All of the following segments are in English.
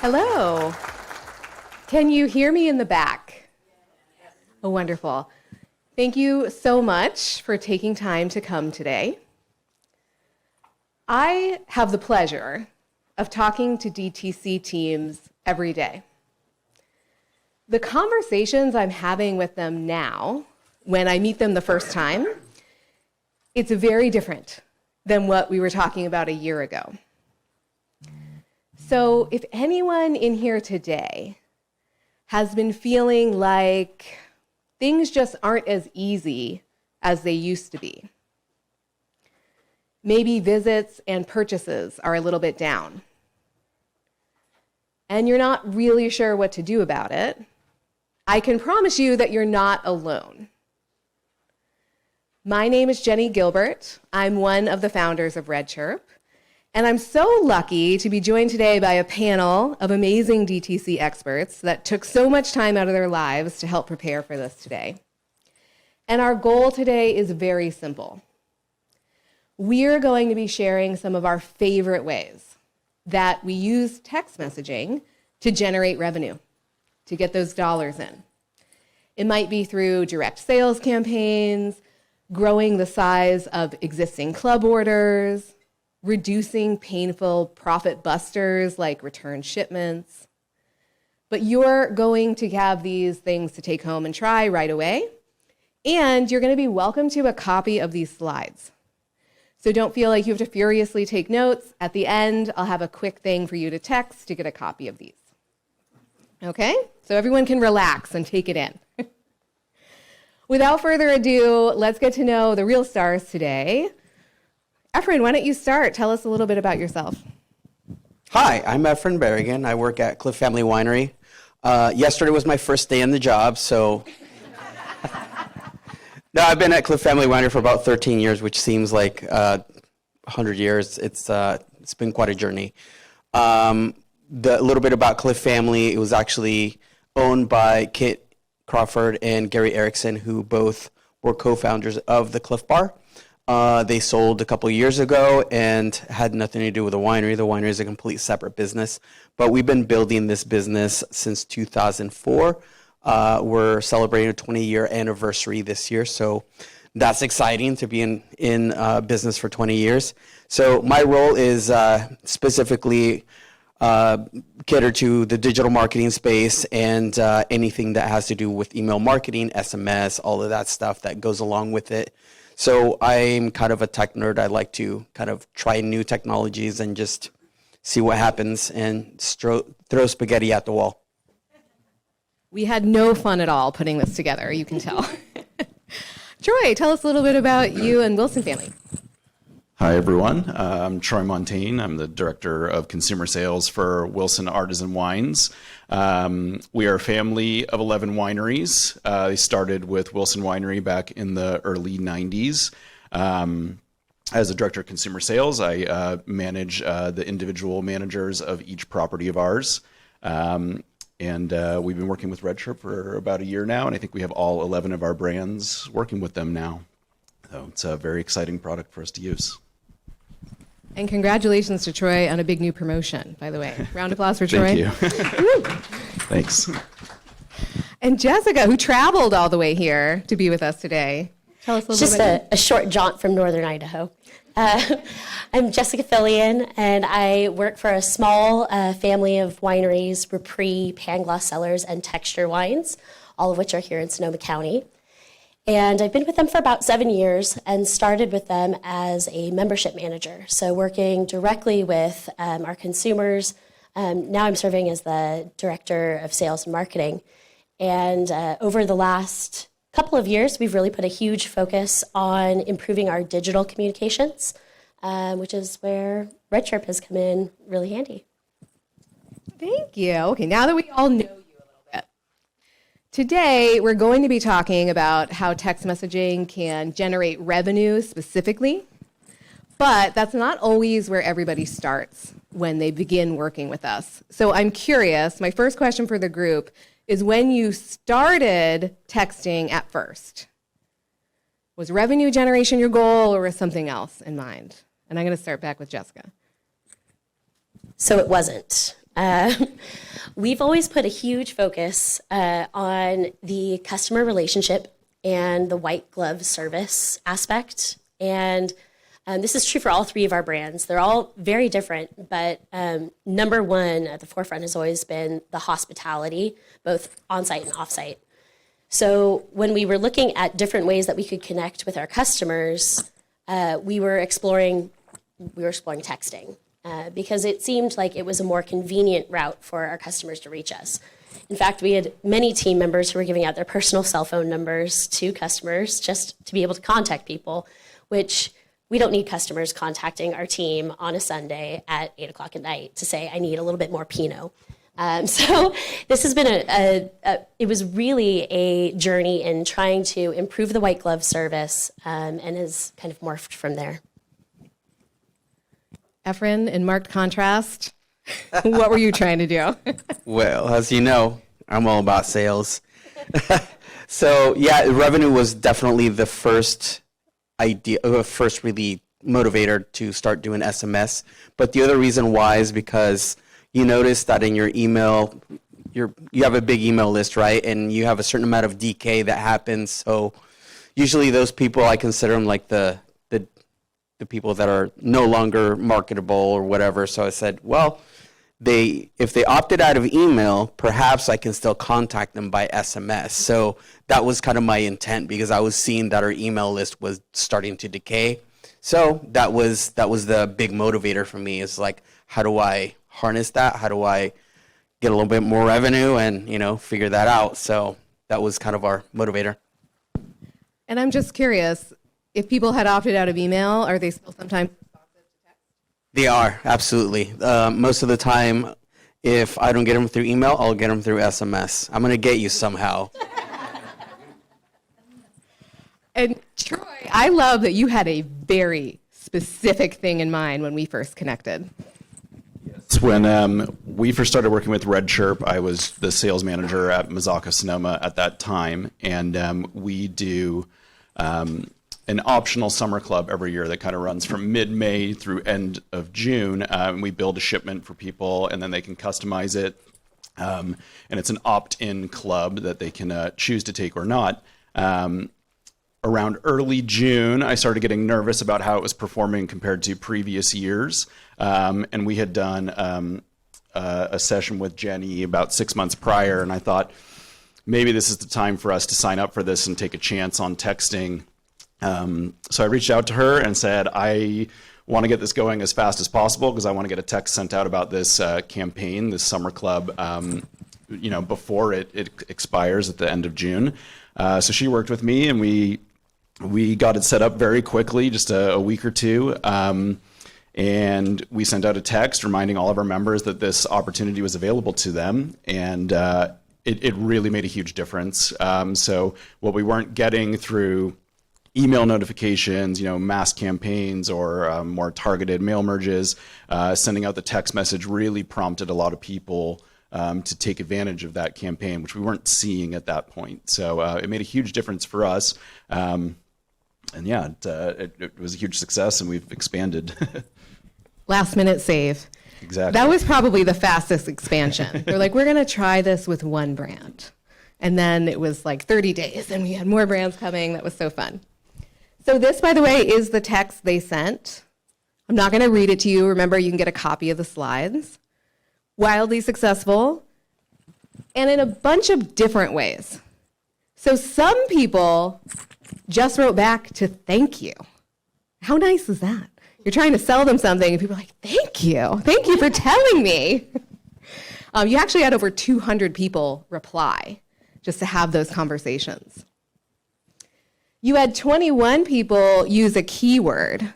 Hello. Can you hear me in the back? Oh, wonderful. Thank you so much for taking time to come today. I have the pleasure of talking to DTC teams every day. The conversations I'm having with them now, when I meet them the first time, it's very different than what we were talking about a year ago. So if anyone in here today has been feeling like things just aren't as easy as they used to be, maybe visits and purchases are a little bit down, and you're not really sure what to do about it, I can promise you that you're not alone. My name is Jenny Gilbert. I'm one of the founders of RedChirp, and I'm so lucky to be joined today by a panel of amazing DTC experts that took so much time out of their lives to help prepare for this today. And our goal today is very simple. We're going to be sharing some of our favorite ways that we use text messaging to generate revenue, to get those dollars in. It might be through direct sales campaigns, growing the size of existing club orders, reducing painful profit busters like return shipments. But you're going to have these things to take home and try right away, and you're going to be welcome to a copy of these slides. So don't feel like you have to furiously take notes. At the end, I'll have a quick thing for you to text to get a copy of these. Okay? So everyone can relax and take it in. Without further ado, let's get to know the real stars today. Efren, why don't you start? Tell us a little bit about yourself. Hi, I'm Efren Berrigan. I work at Cliff Family Winery. Yesterday was my first day in the job, so... No, I've been at Cliff Family Winery for about 13 years, which seems like 100 years. It's been quite a journey. A little bit about Cliff Family, it was actually owned by Kit Crawford and Gary Erickson, who both were co-founders of the Cliff Bar. They sold a couple of years ago and had nothing to do with the winery. The winery is a complete separate business, but we've been building this business since 2004. We're celebrating a 20-year anniversary this year, so that's exciting to be in business for 20 years. So my role is specifically cater to the digital marketing space and anything that has to do with email marketing, SMS, all of that stuff that goes along with it. So I'm kind of a tech nerd. I like to kind of try new technologies and just see what happens and throw spaghetti at the wall. We had no fun at all putting this together, you can tell. Troy, tell us a little bit about you and Wilson Family. Hi, everyone. I'm Troy Montaigne. I'm the Director of Consumer Sales for Wilson Artisan Wines. We are a family of 11 wineries. They started with Wilson Winery back in the early 90s. As a Director of Consumer Sales, I manage the individual managers of each property of ours. And we've been working with RedChirp for about a year now, and I think we have all 11 of our brands working with them now. So it's a very exciting product for us to use. And congratulations to Troy on a big new promotion, by the way. Round of applause for Troy. Thank you. Thanks. And Jessica, who traveled all the way here to be with us today. Tell us a little bit about Just a short jaunt from northern Idaho. I'm Jessica Fillion, and I work for a small family of wineries, Repris, Pangloss Cellars, and Texture Wines, all of which are here in Sonoma County. And I've been with them for about 7 years and started with them as a membership manager, so working directly with our consumers. Now I'm serving as the Director of Sales and Marketing. And over the last couple of years, we've really put a huge focus on improving our digital communications, which is where RedChirp has come in really handy. Thank you. Okay, now that we all know you a little bit. Today, we're going to be talking about how text messaging can generate revenue specifically, but that's not always where everybody starts when they begin working with us. So I'm curious, my first question for the group is when you started texting at first, was revenue generation your goal or was something else in mind? And I'm going to start back with Jessica. So it wasn't. We've always put a huge focus on the customer relationship and the white glove service aspect. And this is true for all three of our brands. They're all very different, but number one at the forefront has always been the hospitality, both on-site and off-site. So when we were looking at different ways that we could connect with our customers, we were exploring texting. Because it seemed like it was a more convenient route for our customers to reach us. In fact, we had many team members who were giving out their personal cell phone numbers to customers just to be able to contact people, which we don't need customers contacting our team on a Sunday at 8 o'clock at night to say, I need a little bit more Pinot. So this has been it was really a journey in trying to improve the white glove service and has kind of morphed from there. Efren, in marked contrast, what were you trying to do? Well, as you know, I'm all about sales. So yeah, revenue was definitely the first idea, first really motivator to start doing SMS. But the other reason why is because you notice that in your email, you have a big email list, right? And you have a certain amount of decay that happens. So usually those people, I consider them like the people that are no longer marketable or whatever. So I said, well, if they opted out of email, perhaps I can still contact them by SMS. So that was kind of my intent because I was seeing that our email list was starting to decay. So that was the big motivator for me, is like, how do I harness that? How do I get a little bit more revenue and, figure that out? So that was kind of our motivator. And I'm just curious, if people had opted out of email, are they still sometimes responsive to text? They are, absolutely. Most of the time, if I don't get them through email, I'll get them through SMS. I'm going to get you somehow. And Troy, I love that you had a very specific thing in mind when we first connected. When we first started working with Red Chirp, I was the sales manager at Mazaka Sonoma at that time, and we do an optional summer club every year that kind of runs from mid-May through end of June. We build a shipment for people, and then they can customize it. And it's an opt-in club that they can choose to take or not. Around early June, I started getting nervous about how it was performing compared to previous years. And we had done a session with Jenny about 6 months prior, and I thought maybe this is the time for us to sign up for this and take a chance on texting. So I reached out to her and said, I want to get this going as fast as possible because I want to get a text sent out about this campaign, this summer club, before it expires at the end of June. So she worked with me, and we got it set up very quickly, just a week or two. And we sent out a text reminding all of our members that this opportunity was available to them. And it really made a huge difference. So what we weren't getting through email notifications, mass campaigns or more targeted mail merges, sending out the text message really prompted a lot of people to take advantage of that campaign, which we weren't seeing at that point. So it made a huge difference for us. And yeah, it was a huge success, and we've expanded. Last minute save. Exactly. That was probably the fastest expansion. They're like, we're going to try this with one brand. And then it was like 30 days, and we had more brands coming. That was so fun. So this, by the way, is the text they sent. I'm not going to read it to you. Remember, you can get a copy of the slides. Wildly successful, and in a bunch of different ways. So some people just wrote back to thank you. How nice is that? You're trying to sell them something, and people are like, thank you for telling me. You actually had over 200 people reply just to have those conversations. You had 21 people use a keyword.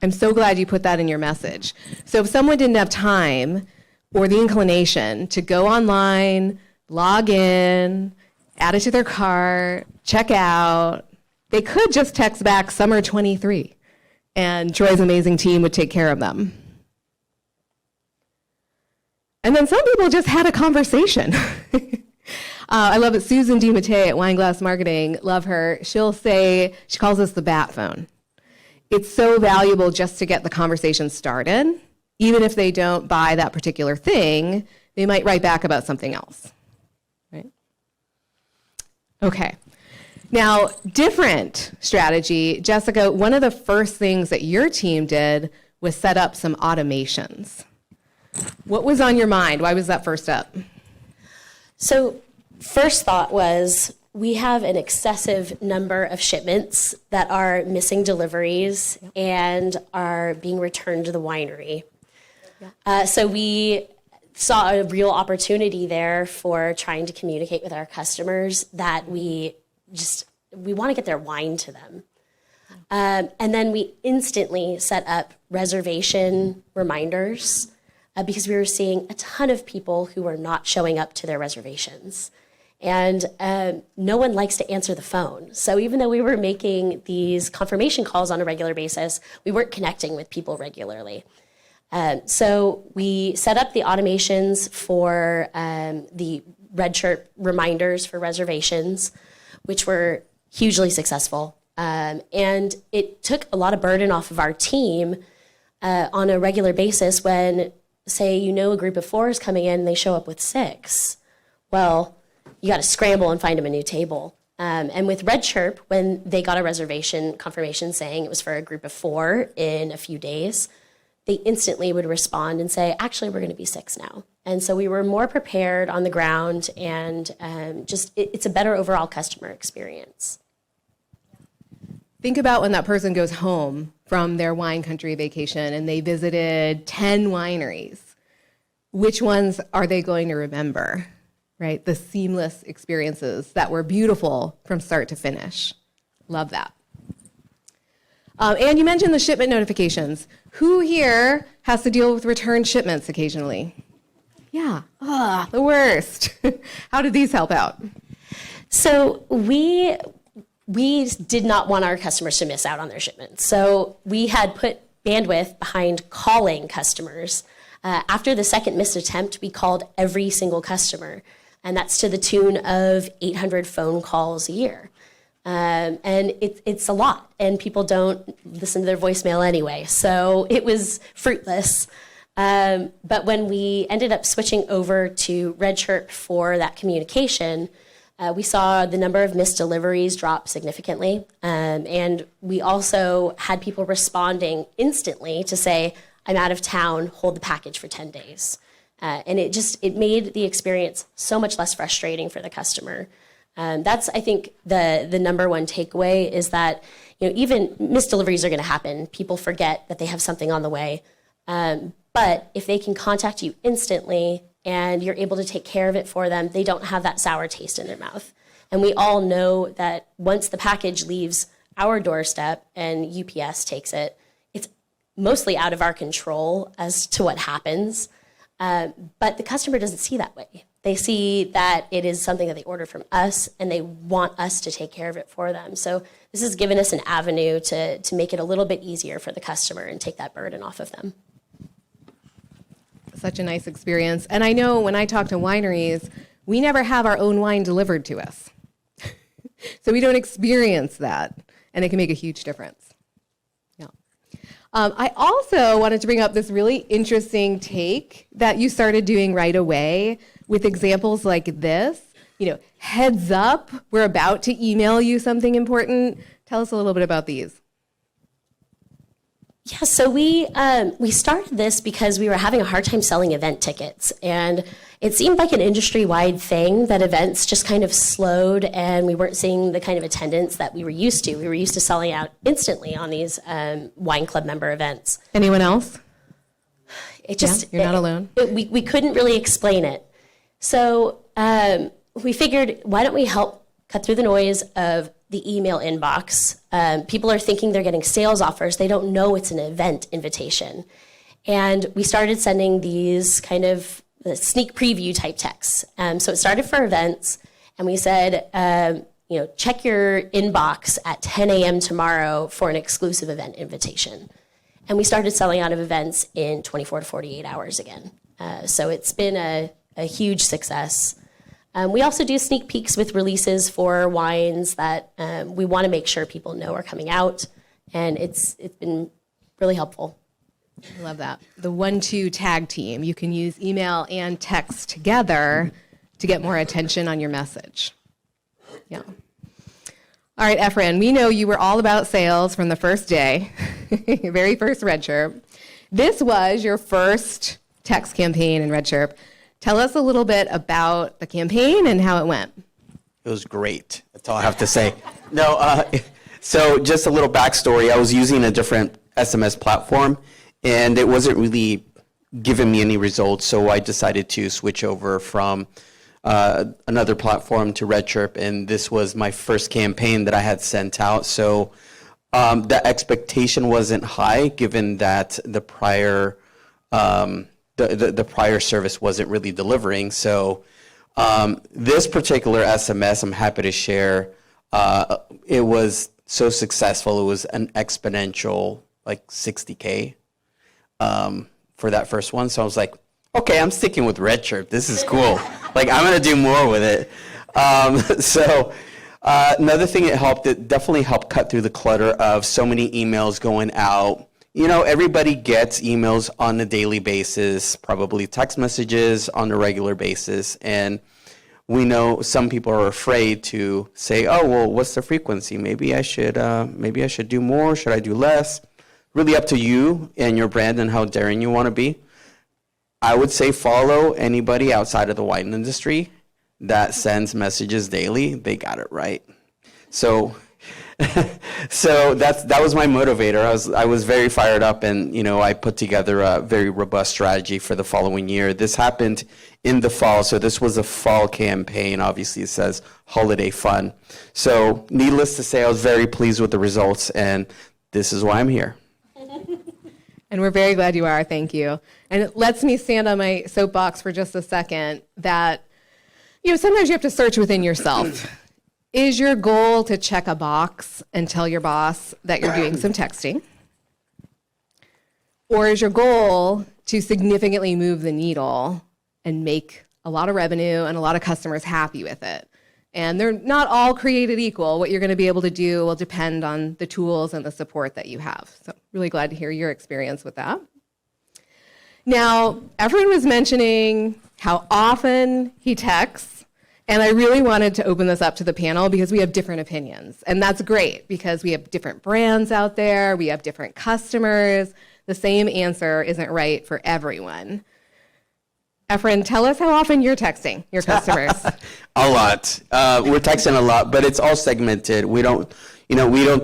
I'm so glad you put that in your message. So if someone didn't have time or the inclination to go online, log in, add it to their cart, check out, they could just text back summer 23, and Troy's amazing team would take care of them. And then some people just had a conversation. I love it. Susan DiMattei at Wineglass Marketing, love her. She'll say, she calls us the bat phone. It's so valuable just to get the conversation started. Even if they don't buy that particular thing, they might write back about something else, right? Okay. Now, different strategy. Jessica, one of the first things that your team did was set up some automations. What was on your mind? Why was that first up? So first thought was, we have an excessive number of shipments that are missing deliveries and are being returned to the winery. So we saw a real opportunity there for trying to communicate with our customers that we want to get their wine to them. And then we instantly set up reservation reminders because we were seeing a ton of people who were not showing up to their reservations. And no one likes to answer the phone. So even though we were making these confirmation calls on a regular basis, we weren't connecting with people regularly. So we set up the automations for the red shirt reminders for reservations, which were hugely successful. And it took a lot of burden off of our team on a regular basis when, say, a group of 4 is coming in and they show up with 6. Well, you got to scramble and find them a new table. And with Red Chirp, when they got a reservation confirmation saying it was for a group of 4 in a few days, they instantly would respond and say, actually, we're going to be 6 now. And so we were more prepared on the ground, and it's a better overall customer experience. Think about when that person goes home from their wine country vacation and they visited 10 wineries. Which ones are they going to remember, right? The seamless experiences that were beautiful from start to finish. Love that. And you mentioned the shipment notifications. Who here has to deal with return shipments occasionally? Yeah, the worst. How did these help out? So we did not want our customers to miss out on their shipments. So we had put bandwidth behind calling customers. After the second missed attempt, we called every single customer, and that's to the tune of 800 phone calls a year. And it's a lot, and people don't listen to their voicemail anyway, so it was fruitless. But when we ended up switching over to Red Chirp for that communication, we saw the number of missed deliveries drop significantly, and we also had people responding instantly to say, I'm out of town, hold the package for 10 days. And it made the experience so much less frustrating for the customer. That's, I think, the number one takeaway is that even missed deliveries are going to happen. People forget that they have something on the way. But if they can contact you instantly and you're able to take care of it for them, they don't have that sour taste in their mouth. And we all know that once the package leaves our doorstep and UPS takes it, it's mostly out of our control as to what happens. But the customer doesn't see that way. They see that it is something that they order from us and they want us to take care of it for them. So this has given us an avenue to make it a little bit easier for the customer and take that burden off of them. Such a nice experience. And I know when I talk to wineries, we never have our own wine delivered to us. So we don't experience that, and it can make a huge difference. Yeah. I also wanted to bring up this really interesting take that you started doing right away with examples like this. Heads up, we're about to email you something important. Tell us a little bit about these. Yeah, so we started this because we were having a hard time selling event tickets, and it seemed like an industry-wide thing that events just kind of slowed, and we weren't seeing the kind of attendance that we were used to. We were used to selling out instantly on these wine club member events. Anyone else? You're not alone. We couldn't really explain it. So we figured, why don't we help cut through the noise of the email inbox? People are thinking they're getting sales offers. They don't know it's an event invitation. And we started sending these kind of sneak preview type texts. So it started for events, and we said, check your inbox at 10 a.m. tomorrow for an exclusive event invitation. And we started selling out of events in 24 to 48 hours again. So it's been a huge success. We also do sneak peeks with releases for wines that we want to make sure people know are coming out, and it's been really helpful. I love that. The 1-2 tag team. You can use email and text together to get more attention on your message. Yeah. All right, Efren, we know you were all about sales from the first day, your very first RedChirp. This was your first text campaign in RedChirp. Tell us a little bit about the campaign and how it went. It was great. That's all I have to say. No, so just a little backstory. I was using a different SMS platform, and it wasn't really giving me any results, so I decided to switch over from another platform to RedChirp, and this was my first campaign that I had sent out. So the expectation wasn't high, given that the prior the prior service wasn't really delivering. So this particular SMS, I'm happy to share, it was so successful. It was an exponential, like 60K for that first one. So I was like, okay, I'm sticking with RedChirp. This is cool. Like, I'm going to do more with it. Another thing it definitely helped cut through the clutter of so many emails going out. You know, everybody gets emails on a daily basis, probably text messages on a regular basis. And we know some people are afraid to say, oh, well, what's the frequency? Maybe I should do more. Should I do less? Really up to you and your brand and how daring you want to be. I would say follow anybody outside of the wine industry that sends messages daily. They got it right. So that was my motivator. I was very fired up, and I put together a very robust strategy for the following year. This happened in the fall, so this was a fall campaign. Obviously, it says holiday fun. So needless to say, I was very pleased with the results, and this is why I'm here. And we're very glad you are. Thank you. And it lets me stand on my soapbox for just a second that, sometimes you have to search within yourself. Is your goal to check a box and tell your boss that you're doing some texting? Or is your goal to significantly move the needle and make a lot of revenue and a lot of customers happy with it? And they're not all created equal. What you're going to be able to do will depend on the tools and the support that you have. So really glad to hear your experience with that. Now, Efren was mentioning how often he texts, and I really wanted to open this up to the panel because we have different opinions. And that's great because we have different brands out there, we have different customers. The same answer isn't right for everyone. Efren, tell us how often you're texting your customers. A lot. We're texting a lot, but it's all segmented. We don't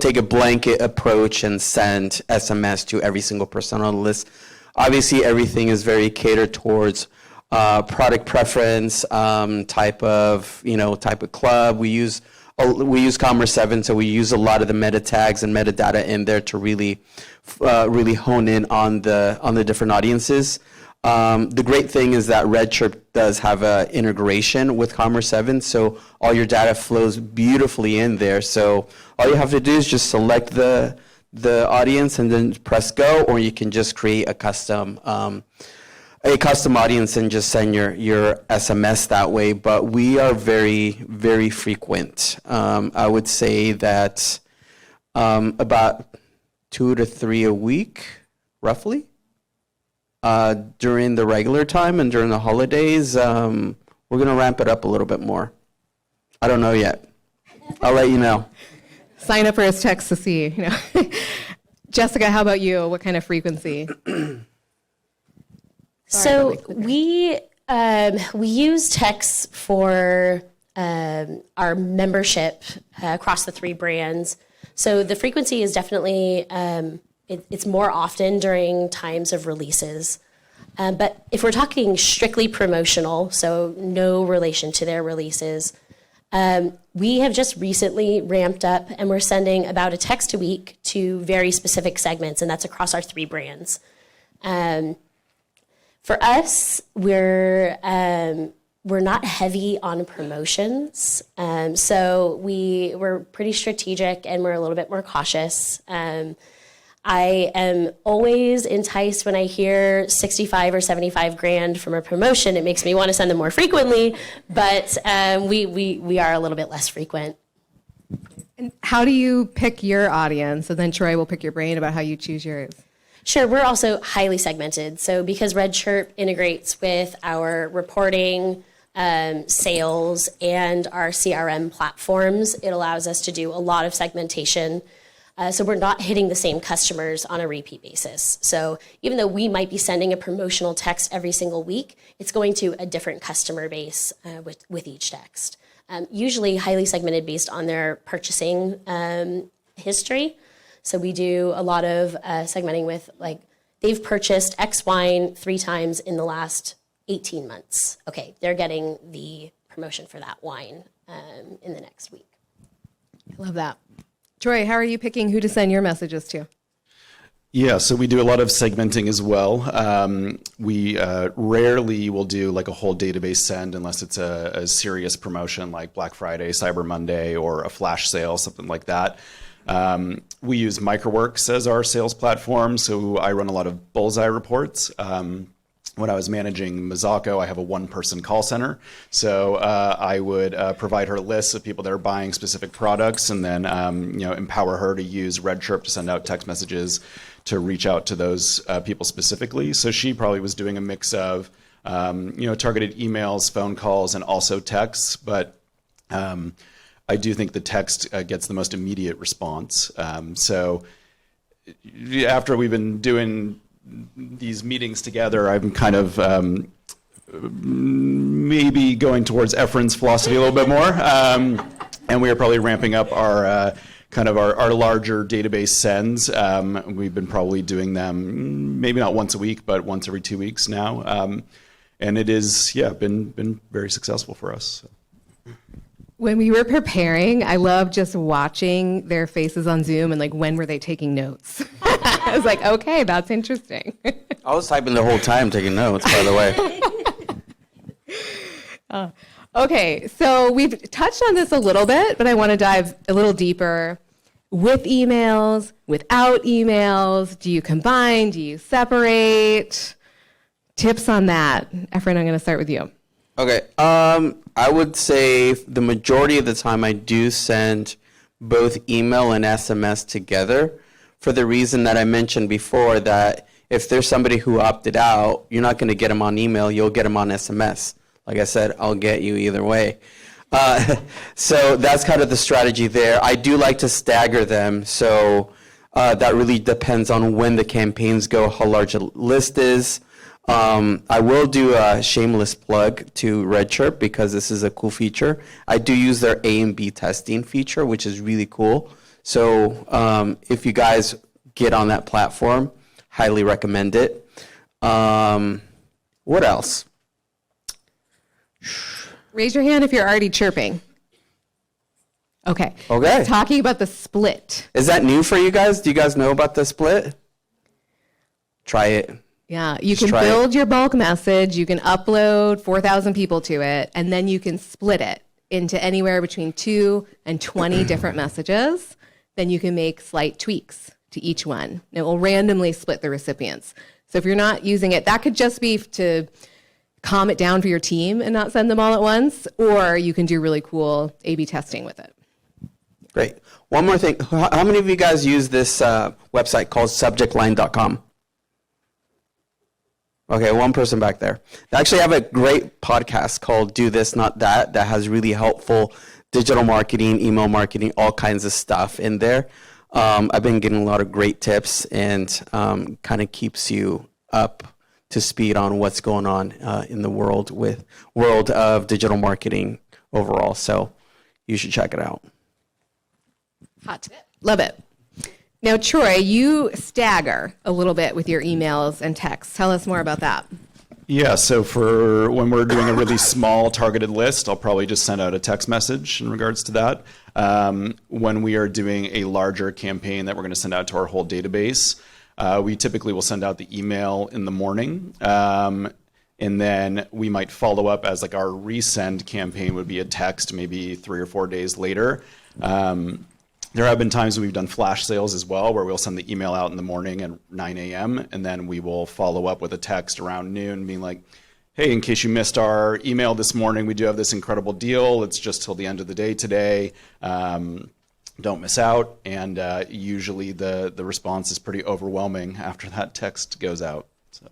take a blanket approach and send SMS to every single person on the list. Obviously, everything is very catered towards product preference, type of club. We use Commerce 7, so we use a lot of the meta tags and metadata in there to really hone in on the different audiences. The great thing is that RedChirp does have an integration with Commerce 7, so all your data flows beautifully in there. So all you have to do is just select the audience and then press go, or you can just create a custom audience and just send your SMS that way. But we are very, very frequent. I would say that about 2 to 3 a week, roughly. During the regular time and during the holidays, we're going to ramp it up a little bit more. I don't know yet. I'll let you know. Sign up for his text to see. Jessica, how about you? What kind of frequency? So we use text for our membership across the 3 brands. So the frequency is definitely it's more often during times of releases. But if we're talking strictly promotional, so no relation to their releases, we have just recently ramped up and we're sending about a text a week to very specific segments, and that's across our 3 brands. For us, we're not heavy on promotions, so we're pretty strategic and we're a little bit more cautious. I am always enticed when I hear 65 or 75 grand from a promotion. It makes me want to send them more frequently, but we are a little bit less frequent. And how do you pick your audience? And then Troy will pick your brain about how you choose yours. Sure, we're also highly segmented. So because RedChirp integrates with our reporting, sales, and our CRM platforms, it allows us to do a lot of segmentation. So we're not hitting the same customers on a repeat basis. So even though we might be sending a promotional text every single week, it's going to a different customer base with each text. Usually highly segmented based on their purchasing history. So we do a lot of segmenting with, like, they've purchased X wine 3 times in the last 18 months. Okay, they're getting the promotion for that wine in the next week. I love that. Troy, how are you picking who to send your messages to? Yeah, so we do a lot of segmenting as well. We rarely will do like a whole database send unless it's a serious promotion like Black Friday, Cyber Monday, or a flash sale, something like that. We use Microworks as our sales platform, so I run a lot of bullseye reports. When I was managing Mazako, I have a one-person call center. So I would provide her lists of people that are buying specific products, and then empower her to use RedChirp to send out text messages to reach out to those people specifically. So she probably was doing a mix of targeted emails, phone calls, and also texts. But I do think the text gets the most immediate response. So after we've been doing these meetings together, I'm kind of maybe going towards Efren's philosophy a little bit more. And we are probably ramping up our our larger database sends. We've been probably doing them maybe not once a week, but once every 2 weeks now. And it is, been very successful for us. So. When we were preparing, I loved just watching their faces on Zoom and like, when were they taking notes? I was like, okay, that's interesting. I was typing the whole time taking notes, by the way. Okay, so we've touched on this a little bit, but I want to dive a little deeper. With emails, without emails, do you combine, do you separate? Tips on that. Efren, I'm going to start with you. Okay. I would say the majority of the time I do send both email and SMS together for the reason that I mentioned before, that if there's somebody who opted out, you're not going to get them on email, you'll get them on SMS. Like I said, I'll get you either way. So that's kind of the strategy there. I do like to stagger them. So that really depends on when the campaigns go, how large a list is. I will do a shameless plug to RedChirp because this is a cool feature. I do use their A and B testing feature, which is really cool. So if you guys get on that platform, highly recommend it. What else? Raise your hand if you're already chirping. Okay. Okay. Talking about the split. Is that new for you guys? Do you guys know about the split? Try it. Yeah, you can build your bulk message, you can upload 4,000 people to it, and then you can split it into anywhere between 2 and 20 different messages. Then you can make slight tweaks to each one. It will randomly split the recipients. So if you're not using it, that could just be to calm it down for your team and not send them all at once, or you can do really cool A/B testing with it. Great. One more thing. How many of you guys use this website called subjectline.com? Okay, one person back there. They actually have a great podcast called Do This, Not That, that has really helpful digital marketing, email marketing, all kinds of stuff in there. I've been getting a lot of great tips and kind of keeps you up to speed on what's going on in the world of digital marketing overall. So you should check it out. Hot tip. Love it. Now, Troy, you stagger a little bit with your emails and texts. Tell us more about that. Yeah, so for when we're doing a really small targeted list, I'll probably just send out a text message in regards to that. When we are doing a larger campaign that we're going to send out to our whole database, we typically will send out the email in the morning. And then we might follow up as like our resend campaign would be a text maybe 3 or 4 days later. There have been times when we've done flash sales as well, where we'll send the email out in the morning at 9 a.m. and then we will follow up with a text around noon being like, hey, in case you missed our email this morning, we do have this incredible deal. It's just till the end of the day today. don't miss out. And usually the response is pretty overwhelming after that text goes out. So.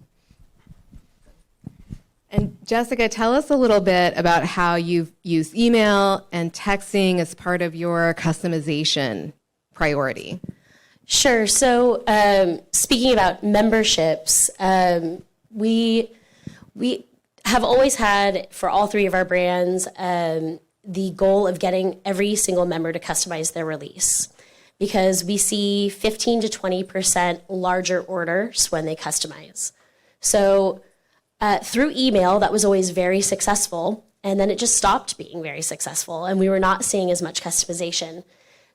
And Jessica, tell us a little bit about how you've used email and texting as part of your customization priority. Sure. So speaking about memberships, we have always had, for all three of our brands, the goal of getting every single member to customize their release, because we see 15 to 20% larger orders when they customize. So through email, that was always very successful, and then it just stopped being very successful, and we were not seeing as much customization.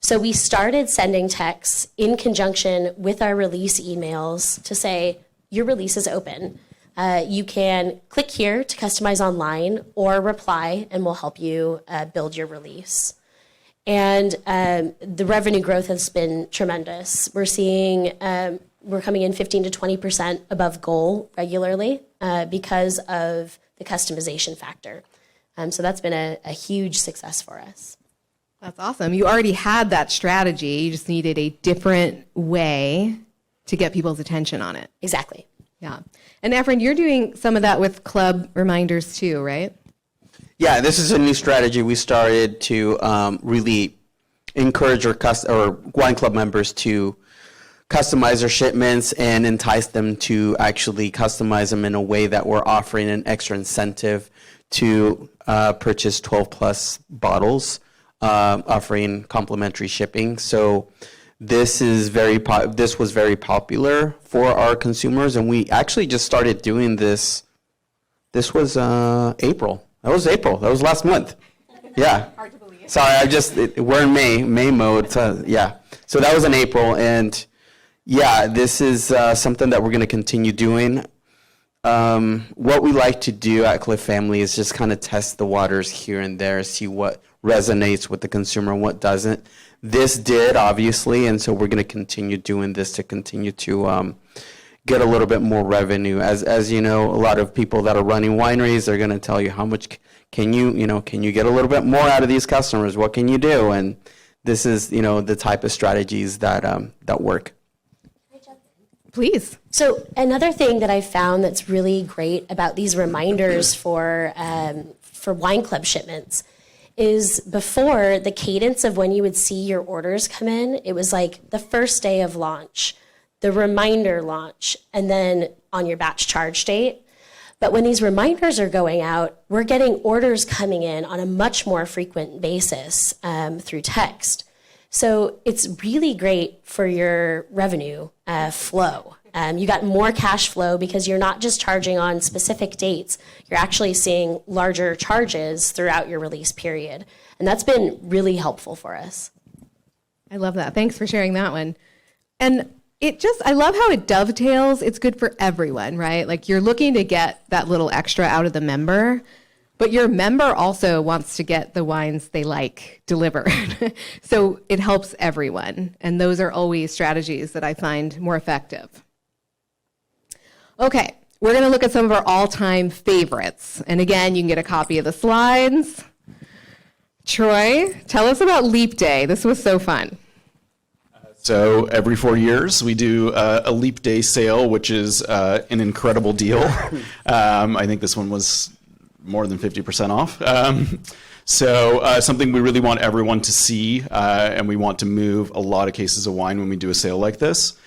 So we started sending texts in conjunction with our release emails to say, your release is open. You can click here to customize online or reply, and we'll help you build your release. And the revenue growth has been tremendous. We're seeing, we're coming in 15 to 20% above goal regularly because of the customization factor. So that's been a huge success for us. That's awesome. You already had that strategy. You just needed a different way to get people's attention on it. Exactly. Yeah. And Efren, you're doing some of that with club reminders too, right? Yeah, this is a new strategy we started to really encourage our wine club members to customize their shipments and entice them to actually customize them in a way that we're offering an extra incentive to purchase 12 plus bottles, offering complimentary shipping. So this was very popular for our consumers, and we actually just started doing this. This was April. That was April. That was last month. Yeah. Hard to believe. Sorry, we're in May mode. So, yeah. So that was in April, and yeah, this is something that we're going to continue doing. What we like to do at Cliff Family is just kind of test the waters here and there, see what resonates with the consumer and what doesn't. This did, obviously, and so we're going to continue doing this to continue to get a little bit more revenue. As you know, a lot of people that are running wineries are going to tell you how much can you get a little bit more out of these customers? What can you do? And this is, the type of strategies that work. Please. So another thing that I found that's really great about these reminders for wine club shipments is before, the cadence of when you would see your orders come in, it was like the first day of launch, the reminder launch, and then on your batch charge date. But when these reminders are going out, we're getting orders coming in on a much more frequent basis through text. So it's really great for your revenue flow. You got more cash flow because you're not just charging on specific dates. You're actually seeing larger charges throughout your release period. And that's been really helpful for us. I love that. Thanks for sharing that one. And I love how it dovetails. It's good for everyone, right? Like, you're looking to get that little extra out of the member, but your member also wants to get the wines they like delivered. So it helps everyone. And those are always strategies that I find more effective. Okay, we're going to look at some of our all-time favorites. And again, you can get a copy of the slides. Troy, tell us about Leap Day. This was so fun. So every 4 years, we do a Leap Day sale, which is an incredible deal. I think this one was more than 50% off. So something we really want everyone to see, and we want to move a lot of cases of wine when we do a sale like this.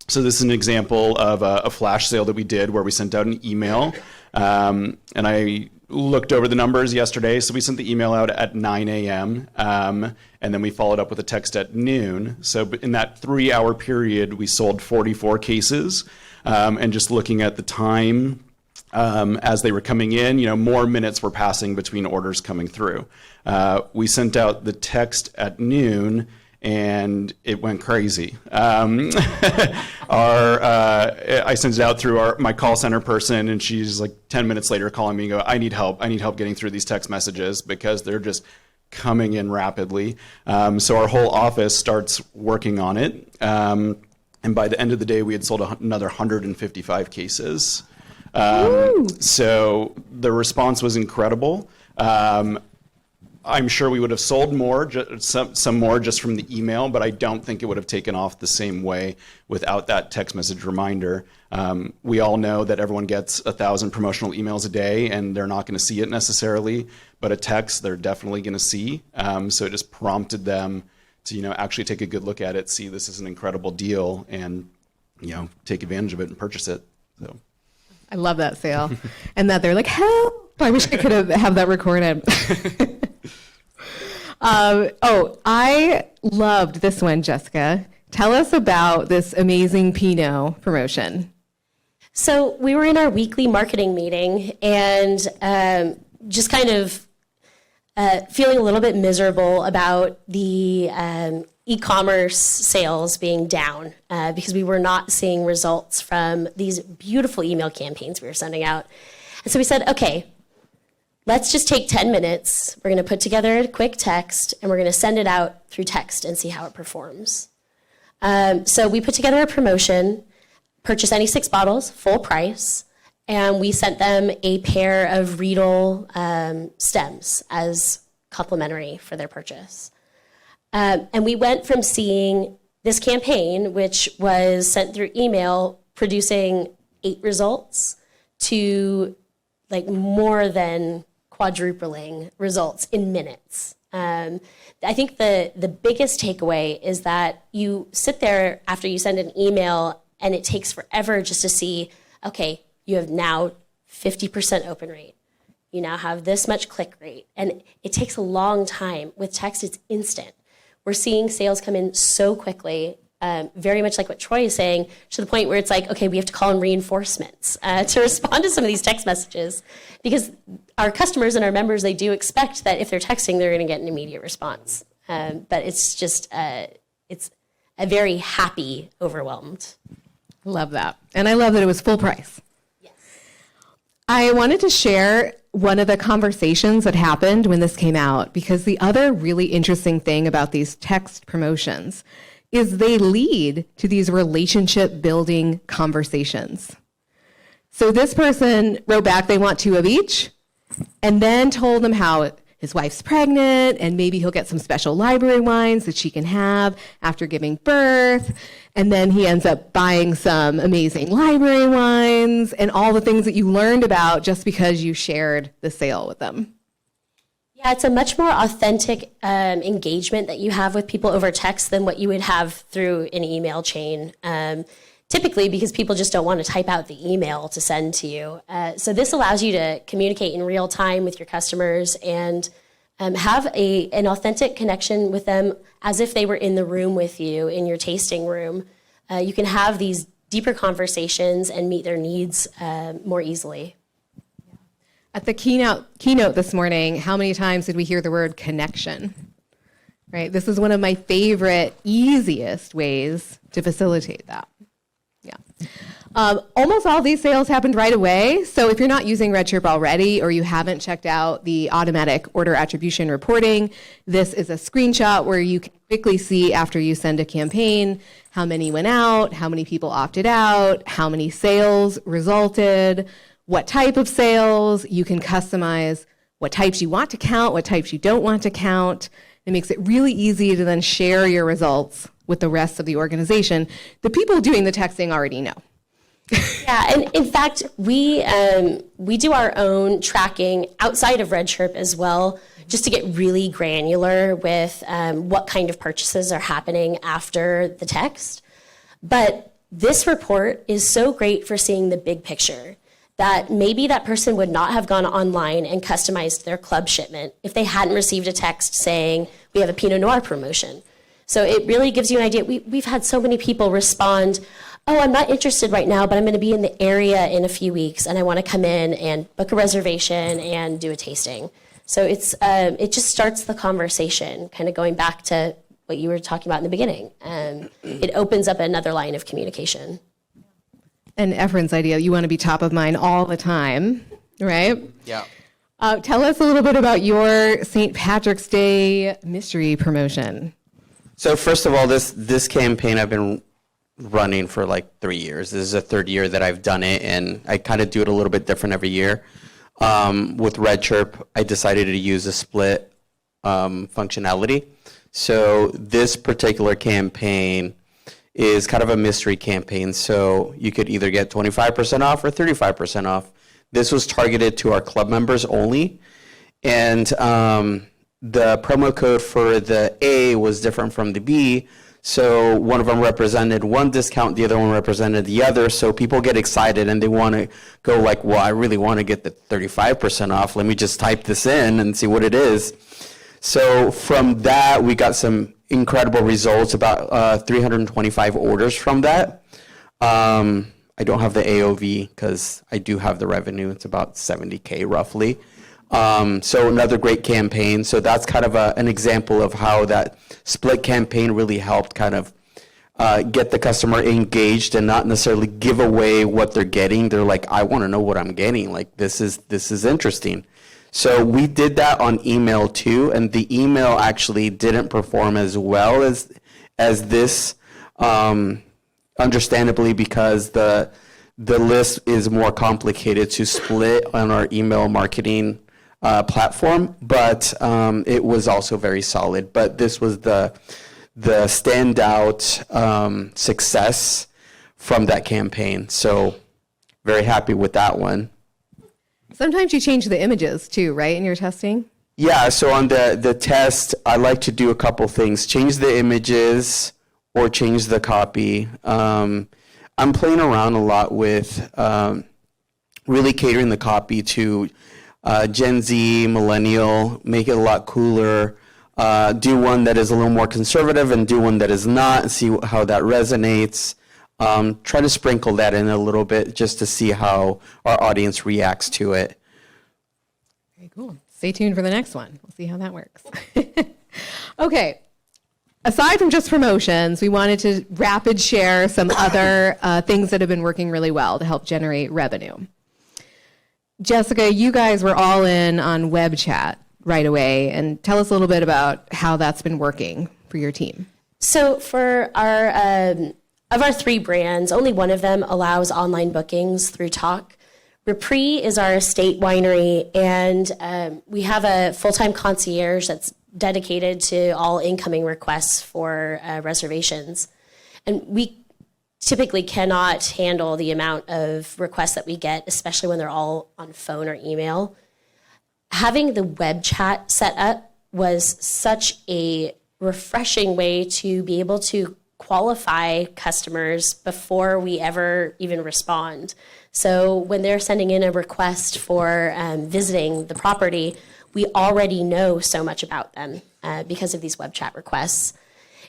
So this is an example of a flash sale that we did where we sent out an email, and I looked over the numbers yesterday. So we sent the email out at 9 a.m., and then we followed up with a text at noon. So in that 3-hour period, we sold 44 cases, and just looking at the time as they were coming in, more minutes were passing between orders coming through. We sent out the text at noon, and it went crazy. I sent it out through my call center person, and she's like 10 minutes later calling me and go, I need help getting through these text messages because they're just coming in rapidly. So our whole office starts working on it. And by the end of the day, we had sold another 155 cases. So the response was incredible. I'm sure we would have sold more, some more just from the email, but I don't think it would have taken off the same way without that text message reminder. We all know that everyone gets 1,000 promotional emails a day, and they're not going to see it necessarily, but a text they're definitely going to see. So it just prompted them to, actually take a good look at it, see this is an incredible deal, and, take advantage of it and purchase it. So I love that sale. And that they're like, help! I wish I could have that recorded. I loved this one, Jessica. Tell us about this amazing Pinot promotion. So we were in our weekly marketing meeting and just kind of feeling a little bit miserable about the e-commerce sales being down because we were not seeing results from these beautiful email campaigns we were sending out. And so we said, okay, let's just take 10 minutes. We're going to put together a quick text, and we're going to send it out through text and see how it performs. So we put together a promotion, purchase any 6 bottles, full price, and we sent them a pair of Riedel stems as complimentary for their purchase. And we went from seeing this campaign, which was sent through email, producing 8 results, to like more than quadrupling results in minutes. I think the biggest takeaway is that you sit there after you send an email and it takes forever just to see, okay, you have now 50% open rate. You now have this much click rate. And it takes a long time. With text, it's instant. We're seeing sales come in so quickly, very much like what Troy is saying, to the point where it's like, okay, we have to call in reinforcements to respond to some of these text messages, because our customers and our members, they do expect that if they're texting, they're going to get an immediate response. But it's just, it's a very happy, overwhelmed. Love that. And I love that it was full price. Yes. I wanted to share one of the conversations that happened when this came out, because the other really interesting thing about these text promotions is they lead to these relationship building conversations. So this person wrote back they want 2 of each, and then told them how his wife's pregnant and maybe he'll get some special library wines that she can have after giving birth. And then he ends up buying some amazing library wines and all the things that you learned about just because you shared the sale with them. Yeah, it's a much more authentic engagement that you have with people over text than what you would have through an email chain. Typically because people just don't want to type out the email to send to you. So this allows you to communicate in real time with your customers and have an authentic connection with them as if they were in the room with you, in your tasting room. You can have these deeper conversations and meet their needs more easily. At the keynote this morning, how many times did we hear the word connection? Right? This is one of my favorite, easiest ways to facilitate that. Yeah. Almost all these sales happened right away. So if you're not using RedChirp already, or you haven't checked out the automatic order attribution reporting, this is a screenshot where you can quickly see after you send a campaign, how many went out, how many people opted out, how many sales resulted, what type of sales. You can customize what types you want to count, what types you don't want to count. It makes it really easy to then share your results with the rest of the organization. The people doing the texting already know. Yeah, and in fact, we do our own tracking outside of RedChirp as well, just to get really granular with what kind of purchases are happening after the text. But this report is so great for seeing the big picture, that maybe that person would not have gone online and customized their club shipment if they hadn't received a text saying, we have a Pinot Noir promotion. So it really gives you an idea. We've had so many people respond, oh, I'm not interested right now, but I'm going to be in the area in a few weeks, and I want to come in and book a reservation and do a tasting. So it just starts the conversation, kind of going back to what you were talking about in the beginning. It opens up another line of communication. And Efren's idea, you want to be top of mind all the time, right? Yeah. Tell us a little bit about your St. Patrick's Day mystery promotion. So first of all, this campaign I've been running for like 3 years. This is the 3rd year that I've done it, and I kind of do it a little bit different every year. With RedChirp, I decided to use a split functionality. So this particular campaign is kind of a mystery campaign. So you could either get 25% off or 35% off. This was targeted to our club members only. And the promo code for the A was different from the B. So one of them represented one discount, the other one represented the other. So people get excited and they want to go like, well, I really want to get the 35% off. Let me just type this in and see what it is. So from that, we got some incredible results, about 325 orders from that. I don't have the AOV because I do have the revenue. It's about 70K roughly. So another great campaign. So that's kind of an example of how that split campaign really helped kind of get the customer engaged and not necessarily give away what they're getting. They're like, I want to know what I'm getting. Like, this is interesting. So we did that on email too, and the email actually didn't perform as well as this, understandably, because the list is more complicated to split on our email marketing platform, but it was also very solid. But this was the standout success from that campaign. So very happy with that one. Sometimes you change the images too, right, in your testing? Yeah, so on the test, I like to do a couple things. Change the images or change the copy. I'm playing around a lot with really catering the copy to Gen Z, millennial, make it a lot cooler. Do one that is a little more conservative and do one that is not, and see how that resonates. Try to sprinkle that in a little bit just to see how our audience reacts to it. Very cool. Stay tuned for the next one. We'll see how that works. Okay. Aside from just promotions, we wanted to rapid share some other things that have been working really well to help generate revenue. Jessica, you guys were all in on web chat right away, and tell us a little bit about how that's been working for your team. So for our of our three brands, only one of them allows online bookings through Talk. Repris is our estate winery, and we have a full-time concierge that's dedicated to all incoming requests for reservations. And we typically cannot handle the amount of requests that we get, especially when they're all on phone or email. Having the web chat set up was such a refreshing way to be able to qualify customers before we ever even respond. So when they're sending in a request for visiting the property, we already know so much about them because of these web chat requests.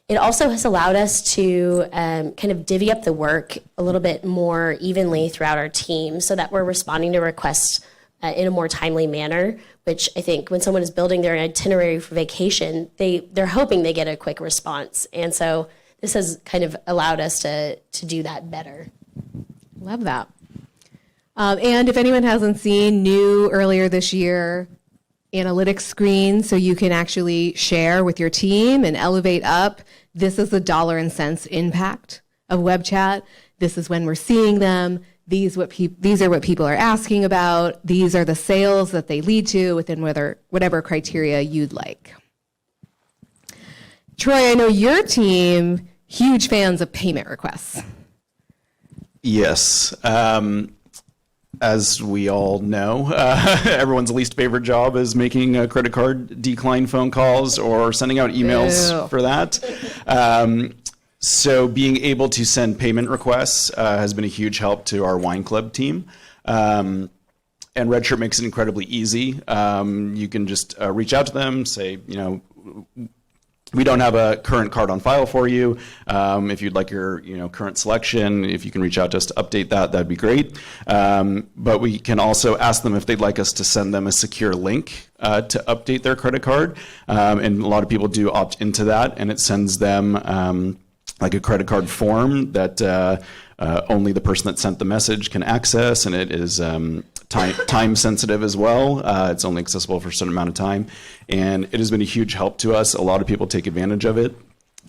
It also has allowed us to kind of divvy up the work a little bit more evenly throughout our team so that we're responding to requests in a more timely manner, which I think when someone is building their itinerary for vacation, they're hoping they get a quick response. And so this has kind of allowed us to do that better. Love that. And if anyone hasn't seen, new earlier this year, Enolytics screen, so you can actually share with your team and elevate up. This is the dollar and cents impact of web chat. This is when we're seeing them. These are what people are asking about. These are the sales that they lead to within whatever criteria you'd like. Troy, I know your team, huge fans of payment requests. Yes. As we all know, everyone's least favorite job is making credit card decline phone calls or sending out emails for that. So being able to send payment requests has been a huge help to our wine club team. And Redshirt makes it incredibly easy. You can just reach out to them, say, we don't have a current card on file for you. If you'd like your current selection, if you can reach out to us to update that, that'd be great. But we can also ask them if they'd like us to send them a secure link to update their credit card. And a lot of people do opt into that, and it sends them like a credit card form that only the person that sent the message can access, and it is time sensitive as well. It's only accessible for a certain amount of time, and it has been a huge help to us. A lot of people take advantage of it.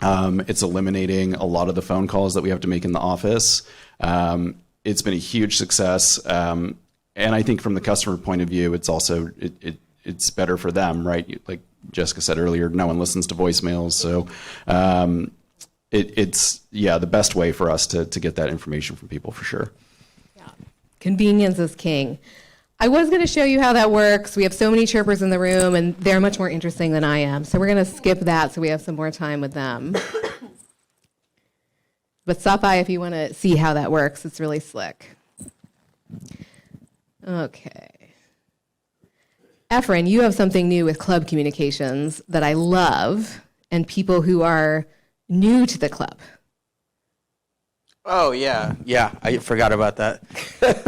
It's eliminating a lot of the phone calls that we have to make in the office. It's been a huge success, and I think from the customer point of view, it's also it's better for them, right? Like Jessica said earlier, no one listens to voicemails. So it's the best way for us to get that information from people for sure. Yeah. Convenience is king. I was going to show you how that works. We have so many chirpers in the room, and they're much more interesting than I am. So we're going to skip that so we have some more time with them. But stop by if you want to see how that works. It's really slick. Okay. Efren, you have something new with club communications that I love, and people who are new to the club. Oh, yeah. Yeah, I forgot about that.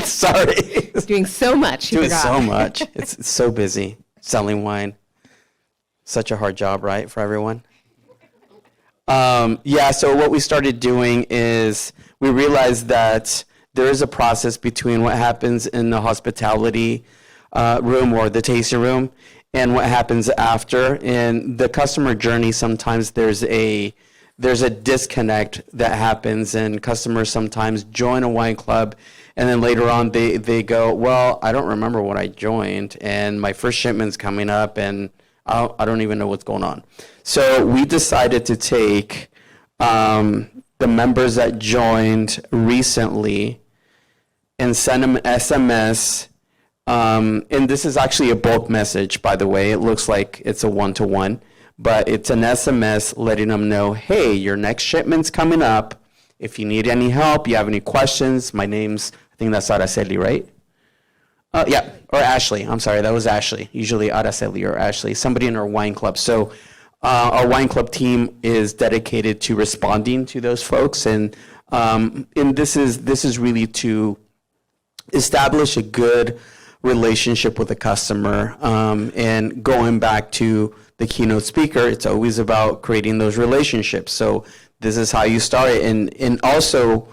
Sorry. Doing so much. Doing so much. It's so busy selling wine. Such a hard job, right, for everyone? So what we started doing is we realized that there is a process between what happens in the hospitality room or the tasting room and what happens after. In the customer journey, sometimes there's a disconnect that happens, and customers sometimes join a wine club, and then later on they go, well, I don't remember what I joined, and my first shipment's coming up, and I don't even know what's going on. So we decided to take the members that joined recently and send them an SMS. And this is actually a bulk message, by the way. It looks like it's a one-to-one. But it's an SMS letting them know, hey, your next shipment's coming up. If you need any help, you have any questions, my name's, I think that's Araceli, right? Or Ashley. I'm sorry, that was Ashley. Usually Araceli or Ashley, somebody in our wine club. So our wine club team is dedicated to responding to those folks. And this is really to establish a good relationship with the customer. And going back to the keynote speaker, it's always about creating those relationships. So this is how you start it. And also,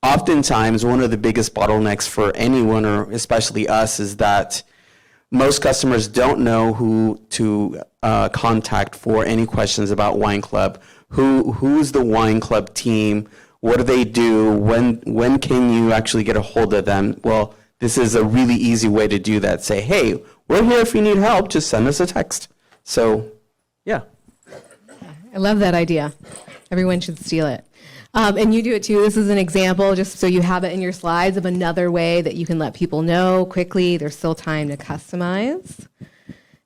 oftentimes, one of the biggest bottlenecks for anyone, or especially us, is that most customers don't know who to contact for any questions about Wine Club. Who's the Wine Club team? What do they do? When can you actually get a hold of them? Well, this is a really easy way to do that. Say, hey, we're here if you need help. Just send us a text. So, yeah. I love that idea. Everyone should steal it. And you do it too. This is an example, just so you have it in your slides, of another way that you can let people know quickly. There's still time to customize.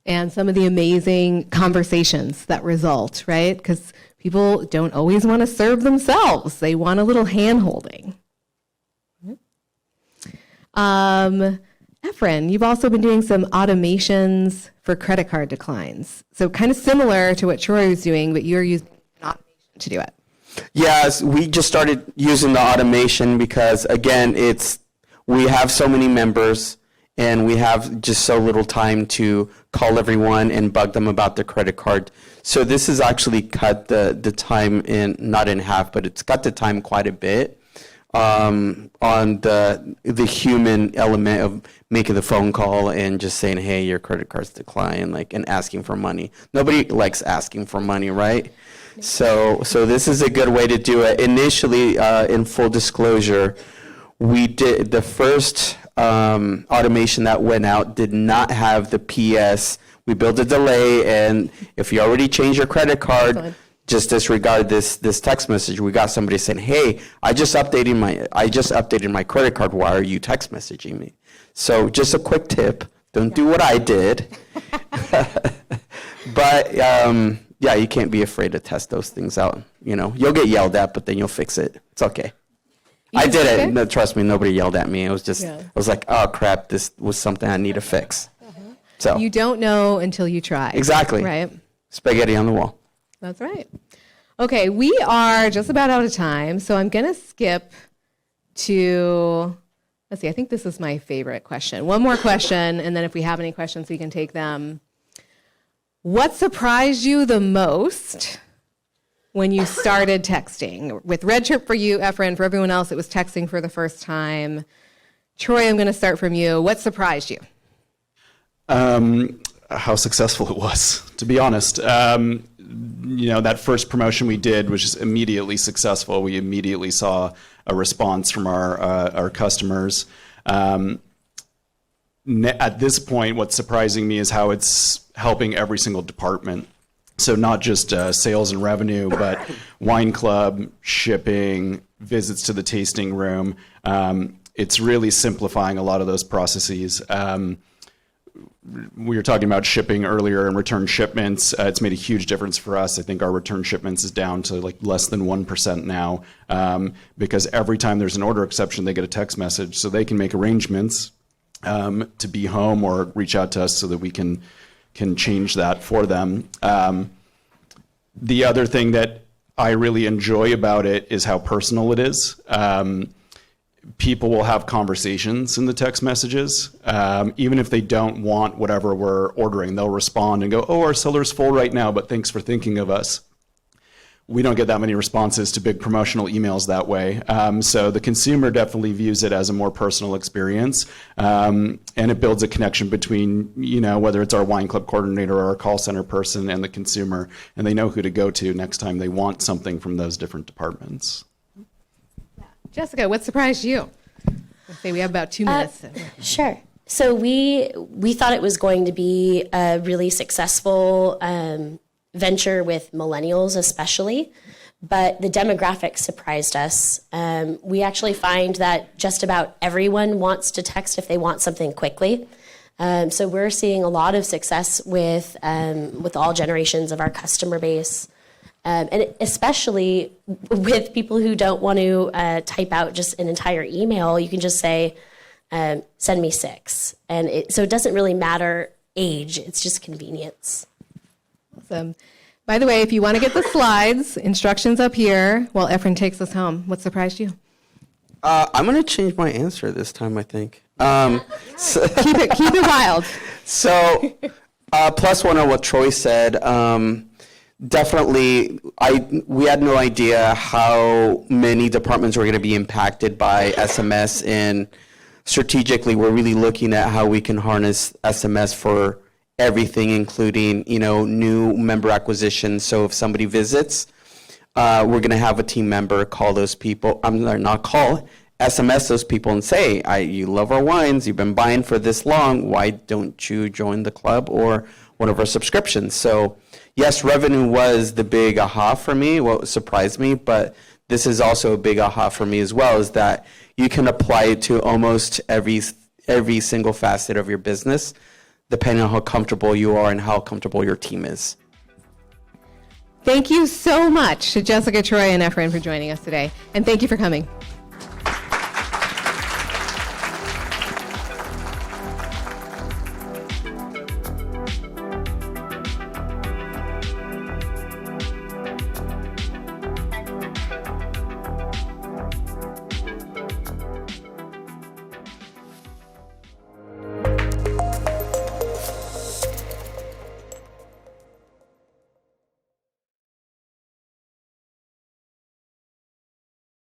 And some of the amazing conversations that result, right? Because people don't always want to serve themselves. They want a little hand-holding. Efren, you've also been doing some automations for credit card declines. So kind of similar to what Troy was doing, but you're using automation to do it. Yes, we just started using the automation because, again, we have so many members and we have just so little time to call everyone and bug them about their credit card. So this has actually cut the time not in half, but it's cut the time quite a bit on the human element of making the phone call and just saying, hey, your credit card's declined, and asking for money. Nobody likes asking for money, right? So this is a good way to do it. Initially, in full disclosure, we did the first automation that went out did not have the PS. We built a delay, and if you already changed your credit card, just disregard this text message. We got somebody saying, "Hey, I just updated my credit card. Why are you text messaging me?" So just a quick tip: don't do what I did. But yeah, you can't be afraid to test those things out. You'll get yelled at, but then you'll fix it. It's okay. I did it. No, trust me, nobody yelled at me. It was just, I was like, oh crap, this was something I need to fix. So you don't know until you try. Exactly. Right? Spaghetti on the wall. That's right. Okay, we are just about out of time, so I'm going to skip to, let's see, I think this is my favorite question. One more question, and then if we have any questions, we can take them. What surprised you the most when you started texting? With RedChirp for you, Efren, for everyone else, it was texting for the first time. Troy, I'm going to start from you. What surprised you? How successful it was, to be honest. That first promotion we did was just immediately successful. We immediately saw a response from our customers. at this point, what's surprising me is how it's helping every single department. So not just sales and revenue, but wine club, shipping, visits to the tasting room. It's really simplifying a lot of those processes. We were talking about shipping earlier and return shipments. It's made a huge difference for us. I think our return shipments is down to like less than 1% now, because every time there's an order exception, they get a text message, so they can make arrangements to be home or reach out to us so that we can change that for them. The other thing that I really enjoy about it is how personal it is. People will have conversations in the text messages. Even if they don't want whatever we're ordering, they'll respond and go, "Oh, our cellar's full right now, but thanks for thinking of us." We don't get that many responses to big promotional emails that way. So the consumer definitely views it as a more personal experience. And it builds a connection between, whether it's our wine club coordinator or our call center person and the consumer, and they know who to go to next time they want something from those different departments. Jessica, what surprised you? I say we have about 2 minutes. Sure. So we thought it was going to be a really successful venture with millennials especially, but the demographics surprised us. We actually find that just about everyone wants to text if they want something quickly. So we're seeing a lot of success with all generations of our customer base. And especially with people who don't want to type out just an entire email, you can just say, send me 6. And so it doesn't really matter age, it's just convenience. Awesome. By the way, if you want to get the slides, instructions up here while Efren takes us home. What surprised you? I'm going to change my answer this time, I think. Keep it wild. So, plus one on what Troy said. Definitely, we had no idea how many departments were going to be impacted by SMS, and strategically, we're really looking at how we can harness SMS for everything, including new member acquisition. So if somebody visits, we're going to have a team member call those people. SMS those people and say, "You love our wines. You've been buying for this long. Why don't you join the club or one of our subscriptions?" So. Yes, revenue was the big aha for me, what surprised me, but this is also a big aha for me as well, is that you can apply it to almost every single facet of your business, depending on how comfortable you are and how comfortable your team is. Thank you so much to Jessica, Troy, and Efren for joining us today, and thank you for coming.